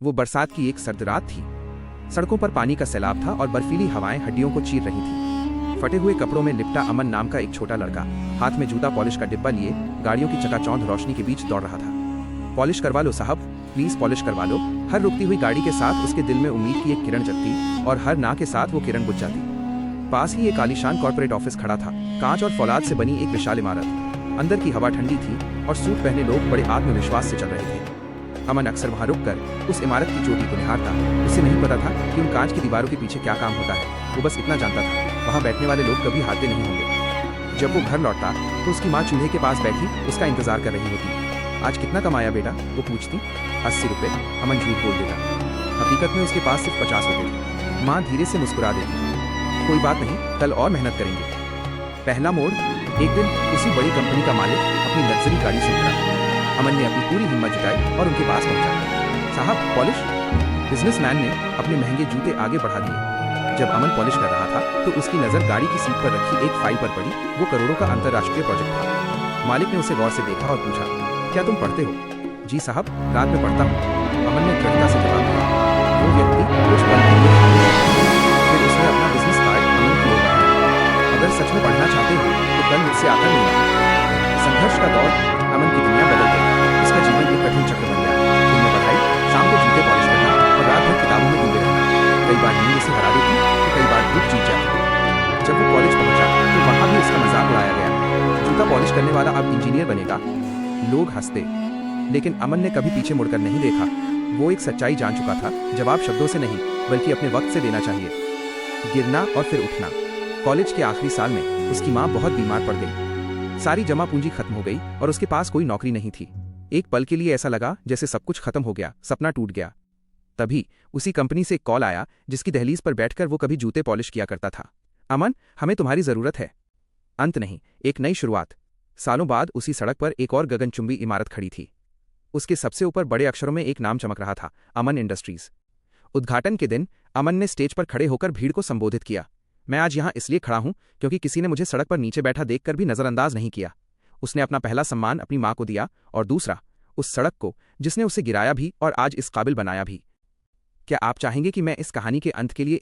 वो बरसात की एक सर्द रात थी। सड़कों पर पानी का सैलाब था और बर्फीली हवाएं हड्डियों को चीर रही थीं। फटे हुए कपड़ों में लिपटा अमन नाम का एक छोटा लड़का हाथ में जूता पॉलिश का डिब्बा लिए गाड़ियों की चकाचौंध रोशनी के बीच दौड़ रहा था। पॉलिश करवा लो साहब, प्लीज पॉलिश करवा लो। हर रुकती हुई गाड़ी के साथ उसके दिल में उम्मीद की एक किरण जगती और हर ना के साथ वो किरण बुझ जाती। पास ही एक आलीशान कॉर्पोरेट ऑफिस खड़ा था, कांच और फौलाद से बनी एक विशाल इमारत। अंदर की हवा ठंडी थी और सूट पहने लोग बड़े आत्मविश्वास से चल रहे थे। अमन अक्सर वहां रुककर उस इमारत की चोटी को निहारता। उसे नहीं पता था कि उन कांच की दीवारों के पीछे क्या काम होता है। वो बस इतना जानता था, वहां बैठने वाले लोग कभी हारते नहीं होंगे। जब वो घर लौटता तो उसकी माँ चूल्हे के पास बैठी उसका इंतजार कर रही होती। आज कितना कमाया बेटा, वो पूछती। 80 रुपये, अमन झूठ बोल देता। हकीकत में उसके पास सिर्फ 50 होते थे। माँ धीरे से मुस्कुरा देती। कोई बात नहीं, कल और मेहनत करेंगे। पहला मोड़। एक दिन उसी बड़ी कंपनी का मालिक अपनी लग्जरी गाड़ी से उतरा। अमन ने अपनी पूरी हिम्मत जुटाई और उनके पास पहुंचा। साहब, पॉलिश। बिजनेसमैन ने अपने महंगे जूते आगे बढ़ा दिए। जब अमन पॉलिश कर रहा था तो उसकी नजर गाड़ी की सीट पर रखी एक फाइल पर पड़ी। वो करोड़ों का अंतर्राष्ट्रीय प्रोजेक्ट था। मालिक ने उसे गौर से देखा और पूछा, क्या तुम पढ़ते हो? जी साहब, रात में पढ़ता हूँ, अमन ने दृढ़ता से जवाब दिया। वो व्यक्ति कुछ पल के लिए फिर उसने अपना बिजनेस कार्ड अमन की ओर बढ़ाया। अगर सच में पढ़ना चाहते हो तो कल मुझसे आकर मिलना। संघर्ष का दौर। अमन की दुनिया बदल गई। उसका जीवन एक कठिन चक्र बन गया। दिन में पढ़ाई, शाम को जूते पॉलिश करना और रात भर किताबों में डूबे रहना। कई बार नींद उसे हरा देती तो कई बार धूप जीत जाती। जब वो कॉलेज पहुंचा तो वहां भी उसका मजाक उड़ाया गया। जूता पॉलिश करने वाला अब इंजीनियर बनेगा। लोग हंसते, लेकिन अमन ने कभी पीछे मुड़कर नहीं देखा। वो एक सच्चाई जान चुका था, जवाब शब्दों से नहीं बल्कि अपने वक्त से देना चाहिए। गिरना और फिर उठना। कॉलेज के आखिरी साल में उसकी माँ बहुत बीमार पड़ गई। सारी जमा पूंजी खत्म हो गई और उसके पास कोई नौकरी नहीं थी। एक पल के लिए ऐसा लगा जैसे सब कुछ खत्म हो गया, सपना टूट गया। तभी उसी कंपनी से एक कॉल आया जिसकी दहलीज पर बैठकर वो कभी जूते पॉलिश किया करता था। अमन, हमें तुम्हारी जरूरत है। अंत नहीं, एक नई शुरुआत। सालों बाद उसी सड़क पर एक और गगनचुंबी इमारत खड़ी थी। उसके सबसे ऊपर बड़े अक्षरों में एक नाम चमक रहा था, अमन इंडस्ट्रीज। उद्घाटन के दिन अमन ने स्टेज पर खड़े होकर भीड़ को संबोधित किया। मैं आज यहाँ इसलिए खड़ा हूँ क्योंकि किसी ने मुझे सड़क पर नीचे बैठा देखकर भी नजरअंदाज नहीं किया। उसने अपना पहला सम्मान अपनी माँ को दिया और दूसरा उस सड़क को जिसने उसे गिराया भी और आज इस काबिल बनाया भी। क्या आप चाहेंगे कि मैं इस कहानी के अंत के लिए